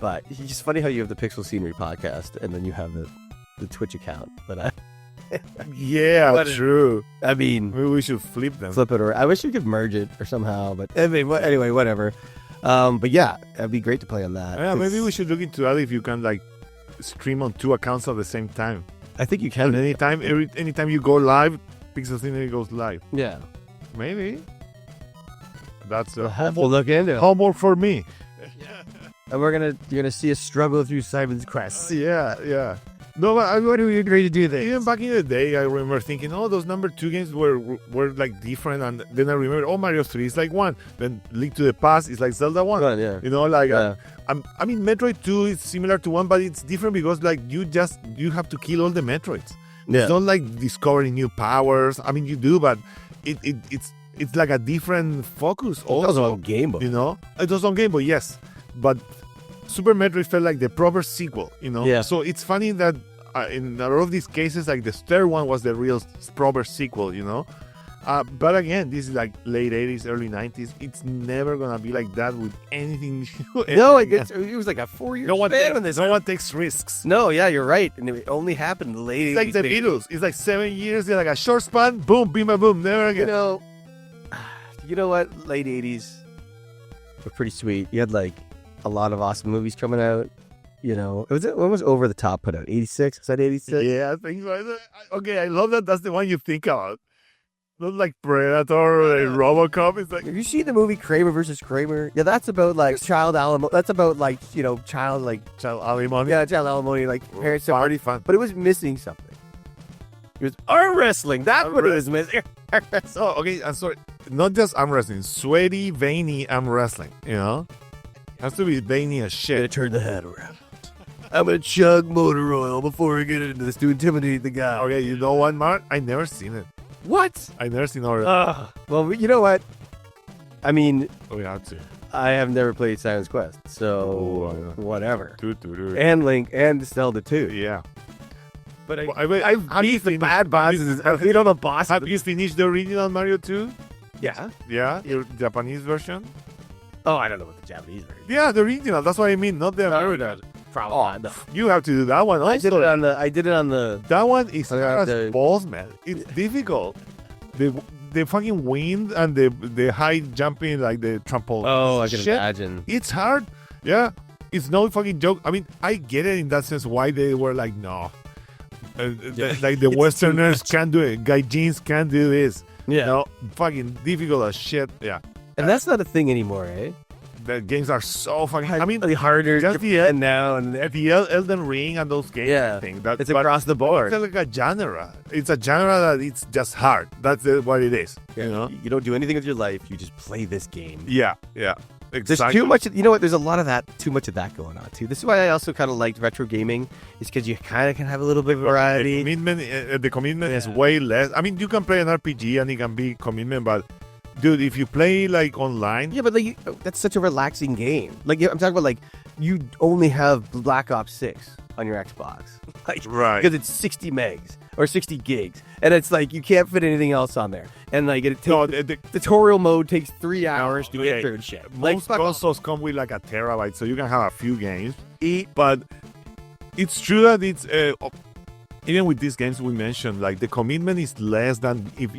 but it's just funny how you have the Pixel Scenery podcast and then you have the Twitch account. But true. I mean, maybe we should flip them. Flip it, or I wish you could merge it or somehow. But anyway, whatever. But yeah, it'd be great to play on that. Yeah, maybe we should look into that if you can like stream on 2 accounts at the same time. I think you can. And anytime you go live, Pixel Scenery goes live. Yeah, maybe. That's we'll look into it. Homework for me. And you're gonna see us struggle through Simon's Quest. Yeah. No, why do we agree to do this? Even back in the day, I remember thinking, those number 2 games were like different, and then I remember, Mario 3 is like 1. Then Link to the Past is like Zelda 1. Yeah. I mean, Metroid 2 is similar to 1, but it's different because like you have to kill all the Metroids. Yeah. It's not like discovering new powers. I mean, you do, but it's like a different focus. Also, it was on Game Boy. It was on Game Boy, yes, but Super Metroid felt like the proper sequel, Yeah. So it's funny that in a lot of these cases, like the third one was the real proper sequel, But again, this is like late 80s, early 90s. It's never going to be like that with anything new. No, it was like a 4-year span on this. No one takes risks. No, yeah, you're right. And it only happened in the late 80s. It's like the Beatles. It's like 7 years. They're like a short span. Boom, bima, boom. Never again. You know what? Late 80s were pretty sweet. You had like a lot of awesome movies coming out. When was Over the Top put out? 86? Is that 86? Yeah, I think so. Okay, I love that. That's the one you think about. Not like Predator or RoboCop. It's like, have you seen the movie Kramer versus Kramer? Yeah, that's about like child alimony. That's about like child alimony. Yeah, child alimony. Like parents. Party fun. But it was missing something. It was arm wrestling. That's what it was missing. Oh, okay. I'm sorry. Not just arm wrestling. Sweaty, veiny arm wrestling. Has to be veiny as shit. I'm gonna turn the head around. I'm gonna chug motor oil before we get into this to intimidate the guy. Okay, you know what, Mark? I never seen it. What? I never seen it. Well, you know what? I mean, we have to. I have never played Simon's Quest, so whatever. Doo. And Link and Zelda 2. Yeah. But I've beat the bad bosses. I've beat all the bosses. Have you finished the original Mario 2? Yeah. Yeah? Your Japanese version? Oh, I don't know what the Japanese version. Yeah, the original. That's what I mean, not the American. Probably. You have to do that one also. I did it on the. That one is balls, man. It's difficult. The fucking wind and the high jumping, like the trampoline. Oh, I can imagine. It's hard. Yeah. It's no fucking joke. I mean, I get it in that sense why they were like, no. Like the Westerners can't do it. Gaijins can't do this. Yeah. No, fucking difficult as shit. Yeah. And that's not a thing anymore, eh? The games are so fucking. I mean, harder. Just and now and the Elden Ring and those games. Yeah, it's across the board. It's like a genre. It's a genre that it's just hard. That's what it is. Yeah. You don't do anything with your life. You just play this game. Yeah. Exactly. There's too much. You know what? There's a lot of that. Too much of that going on too. This is why I also kind of liked retro gaming. Is because you kind of can have a little bit of variety. The commitment is way less. I mean, you can play an RPG and it can be commitment, but. Dude, if you play like online, yeah, but like that's such a relaxing game. Like I'm talking about, like you only have Black Ops 6 on your Xbox, right? Because it's 60 megs or 60 gigs, and it's like you can't fit anything else on there. And like the tutorial mode takes 3 hours to get through and shit. Most consoles come with like a terabyte, so you can have a few games. But it's true that it's. Even with these games we mentioned, like the commitment is less than if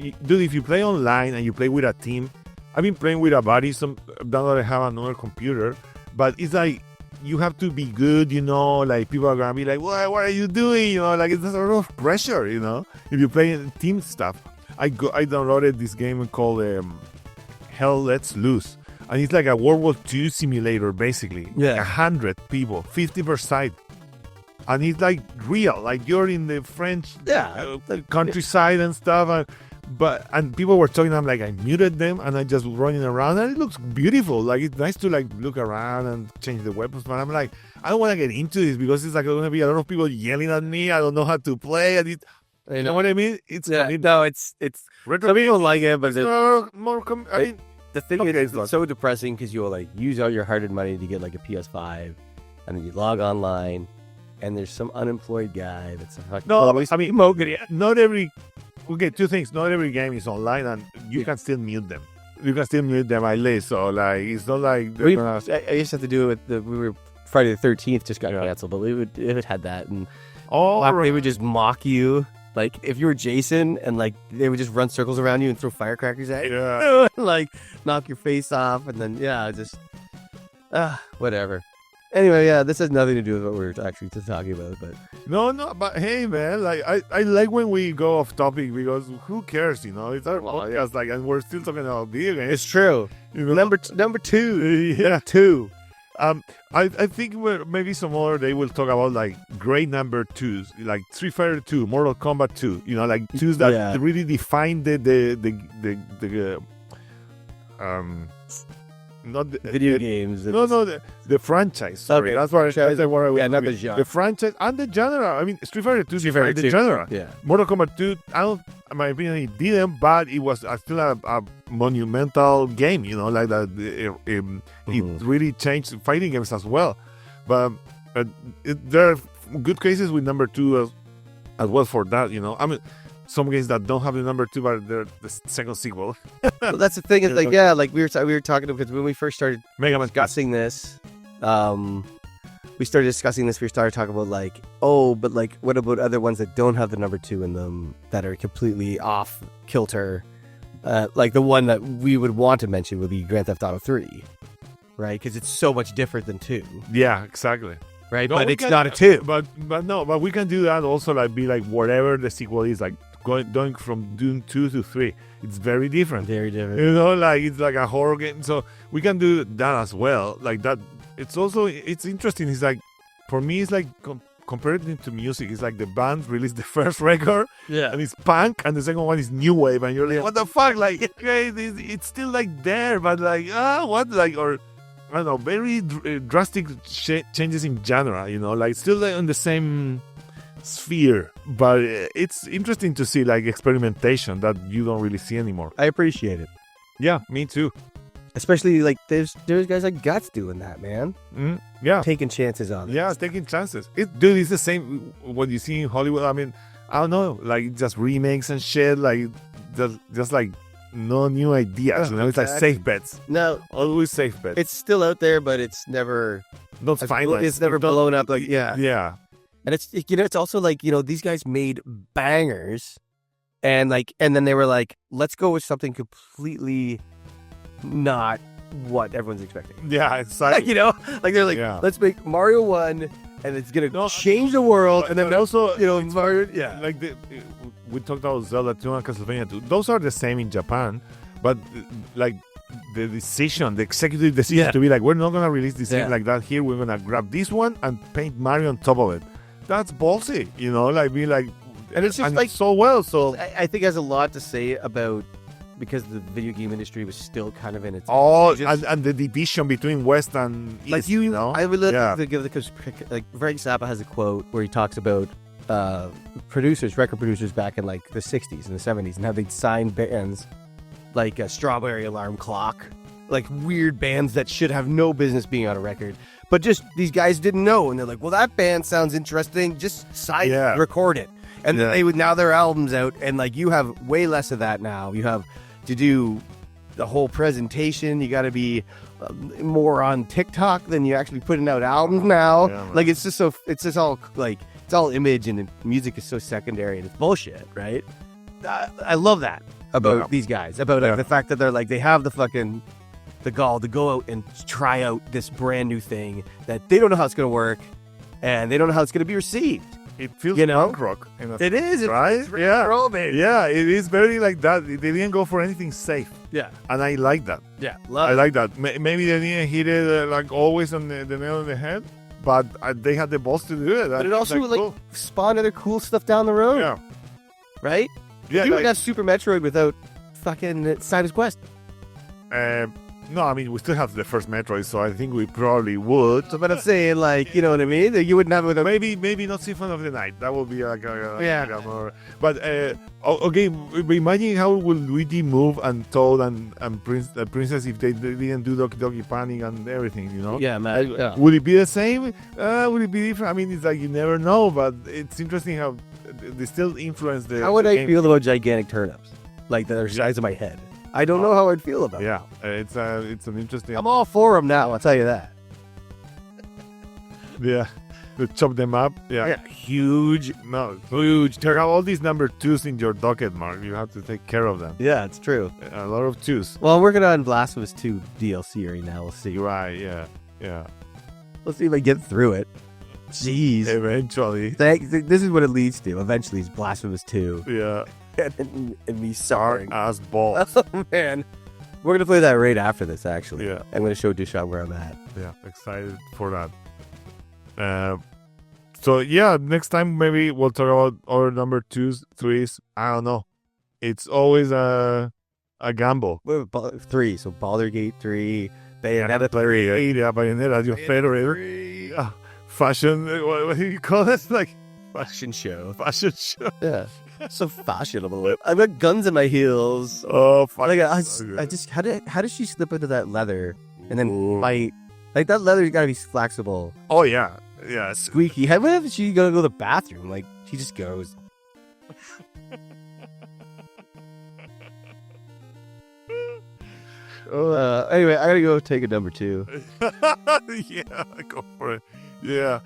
you play online and you play with a team. I've been playing with a buddy. Now that I have another computer, but it's like you have to be good, like people are gonna be like, what are you doing? Like it's a sort of pressure, if you play team stuff. I downloaded this game called Hell Let's Loose, and it's like a World War II simulator basically. Yeah. 100 people, 50 per side, and it's like real, like you're in the French countryside and stuff, and people were talking. I'm like, I muted them and I just running around, and it looks beautiful. Like it's nice to like look around and change the weapons, but I'm like, I don't want to get into this because it's like going to be a lot of people yelling at me. I don't know how to play, and you know what I mean? It's retro. Some people like it, but the thing is, it's so depressing because you'll like use all your hard-earned money to get like a PS5, and then you log online, and there's some unemployed guy that's not every. Okay, two things. Not every game is online, and you can still mute them. You can still mute them at least. So like, it's not like I used to have to do it with we were Friday the 13th just got canceled, but it had that, and they would just mock you. Like if you were Jason, and like they would just run circles around you and throw firecrackers at you, like knock your face off, and then just whatever. Anyway, this has nothing to do with what we're actually just talking about, but no, but hey, man, like I like when we go off topic because who cares, It's our podcast, like, and we're still talking about video games. It's true. Number two, yeah, two. I think maybe some other day we'll talk about like great number twos, like Street Fighter 2, Mortal Kombat 2, like twos that really define not the video games. The franchise. Sorry, okay. that's what I was. Not the genre. The franchise and the genre. I mean, Street Fighter 2 defined the genre. Yeah. Mortal Kombat 2, in my opinion, it didn't, but it was still a monumental game. Like that. It really changed fighting games as well. But there are good cases with number 2 as well for that. I mean, some games that don't have the number 2, but they're the second sequel. Well, that's the thing. Is like we were talking because when we first started discussing this, we started talking about like, but like, what about other ones that don't have the number 2 in them that are completely off kilter? Like the one that we would want to mention would be Grand Theft Auto 3, right? Because it's so much different than 2. Yeah, exactly. Right, no, but it's not a 2. But we can do that also, like be like whatever the sequel is, like going from Doom 2 to 3. It's very different. Very different. Like it's like a horror game. So we can do that as well. Like that. It's interesting. It's like, for me, it's like compared to music. It's like the band released the first record, and it's punk, and the second one is new wave, and you're like, what the fuck? Like, okay, it's still like there, but like, what? Like, or I don't know, very drastic changes in genre, like still like on the same sphere, but it's interesting to see like experimentation that you don't really see anymore. I appreciate it. Yeah, me too. Especially like there's guys like Guts doing that, man. Yeah, taking chances on it. Yeah, taking chances. Dude, it's the same what you see in Hollywood. I mean, I don't know, like just remakes and shit, like just like no new ideas. It's like safe bets. No, always safe bets. It's still out there, but it's never finalized. It's never blown up. Like yeah. And it's also like, these guys made bangers, and then they were like, let's go with something completely not what everyone's expecting. Yeah, it's like, like they're like, let's make Mario 1, and it's gonna change the world, and then also, Mario, like we talked about Zelda 2 and Castlevania 2. Those are the same in Japan, but like the executive decision to be like, we're not gonna release this game like that here. We're gonna grab this one and paint Mario on top of it. That's ballsy, like being like, and it's just like so well. So I think it has a lot to say about, because the video game industry was still kind of in its and the division between West and East. Like I would love to give because like Frank Zappa has a quote where he talks about record producers back in like the 60s and the 70s, and how they'd sign bands like a Strawberry Alarm Clock, like weird bands that should have no business being on a record, but just these guys didn't know, and they're like, well, that band sounds interesting, just record it, and they would, now their album's out, and like you have way less of that now. You have to do the whole presentation. You got to be more on TikTok than you actually putting out albums now. Like it's just all like, it's all image, and music is so secondary, and it's bullshit, right? I love that about these guys, about the fact that they're like, they have the fucking the gall to go out and try out this brand new thing that they don't know how it's going to work, and they don't know how it's going to be received. It feels punk rock. It is, right? Yeah, baby. yeah. It is very like that. They didn't go for anything safe. Yeah, and I like that. Yeah, I like that. Maybe they didn't hit it like always on the nail on the head, but they had the balls to do it. But it also spawned other cool stuff down the road. Yeah, right. Yeah, you would have Super Metroid without fucking Simon's Quest. No, I mean, we still have the first Metroid, so I think we probably would. So, but I'm saying, like, you know what I mean? You wouldn't have it without... Maybe not Symphony of the Night. That would be like a more... But, okay, imagine how will Luigi move and Toad and Princess if they didn't do Doki Doki Panic and everything, you know? Yeah, man. Yeah. Would it be the same? Would it be different? I mean, it's like you never know, but it's interesting how they still influence the... How would I game. feel about gigantic turnips? Like the size of my head. I don't know how I'd feel about it. Yeah, it's an interesting... I'm all for them now, I'll tell you that. Yeah, to chop them up. Yeah. Huge. No, huge. You have all these number 2s in your docket, Mark. You have to take care of them. Yeah, it's true. A lot of 2s. Well, I'm working on Blasphemous 2 DLC right now. We'll see. Right, yeah. Let's see if I get through it. Jeez. Eventually. This is what it leads to. Eventually, it's Blasphemous 2. Yeah. and me suffering. As balls. Oh, man. We're going to play that right after this, actually. Yeah. I'm going to show Duchamp where I'm at. Yeah, excited for that. So, yeah, next time maybe we'll talk about other number 2s, 3s. I don't know. It's always a gamble. 3. So, Baldur's Gate 3. Bayonetta 3. Yeah, Bayonetta, your favorite. Fashion, what do you call it? Like, fashion show. Fashion show. Yeah. So fashionable. I've got guns in my heels. Oh, fuck. Like, I just how does she slip into that leather and then fight? Like, that leather's got to be flexible. Oh, yeah. Squeaky. What if she gonna go to the bathroom? Like, she just goes. Anyway, I gotta go take a number 2. Yeah, go for it. Yeah.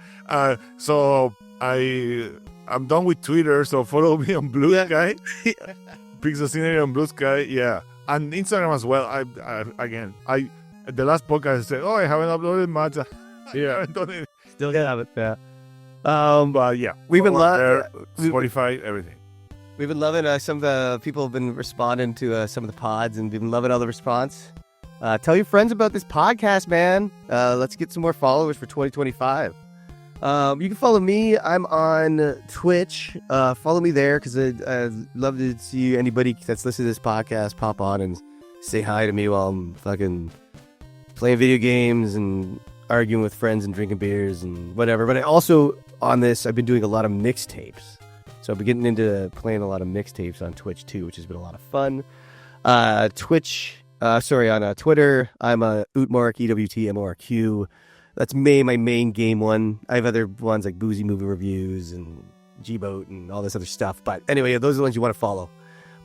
So I'm done with Twitter, so follow me on Blue Sky. Pixel Scenery on Blue Sky, yeah. And Instagram as well. I the last podcast I said, I haven't uploaded much. Yeah. I haven't done it. Still have it, yeah. But yeah. We've been Spotify, everything. We've been loving some of the people have been responding to some of the pods, and we've been loving all the response. Tell your friends about this podcast, man. Let's get some more followers for 2025. You can follow me. I'm on Twitch. Follow me there because I'd love to see anybody that's listening to this podcast pop on and say hi to me while I'm fucking playing video games and arguing with friends and drinking beers and whatever. But I also, on this, I've been doing a lot of mixtapes. So I've been getting into playing a lot of mixtapes on Twitch too, which has been a lot of fun. On Twitter, I'm Utmark, EWTMORQ. That's my main game one. I have other ones like Boozy Movie Reviews and G-Boat and all this other stuff. But anyway, those are the ones you want to follow.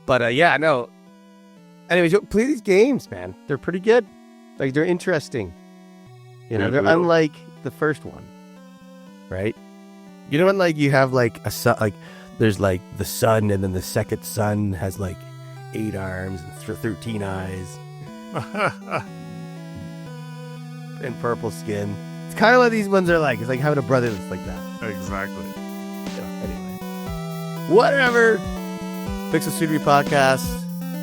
But anyways, play these games, man. They're pretty good. Like, they're interesting. You know, they're unlike the first one, right? You know when, like, you have, like, a sun, like, there's, like, the sun, and then the second sun has, like, 8 arms and 13 eyes. And purple skin. It's kind of what these ones are like. It's like having a brother that's like that. Exactly. Anyway. Whatever. Pixel Studio Podcast.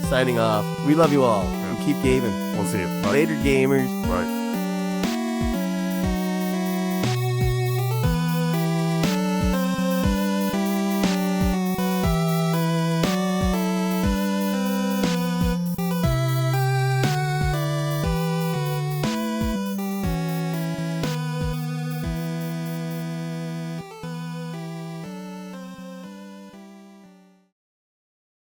Signing off. We love you all. And keep gaming. We'll see you. Bye. Later, gamers. Right.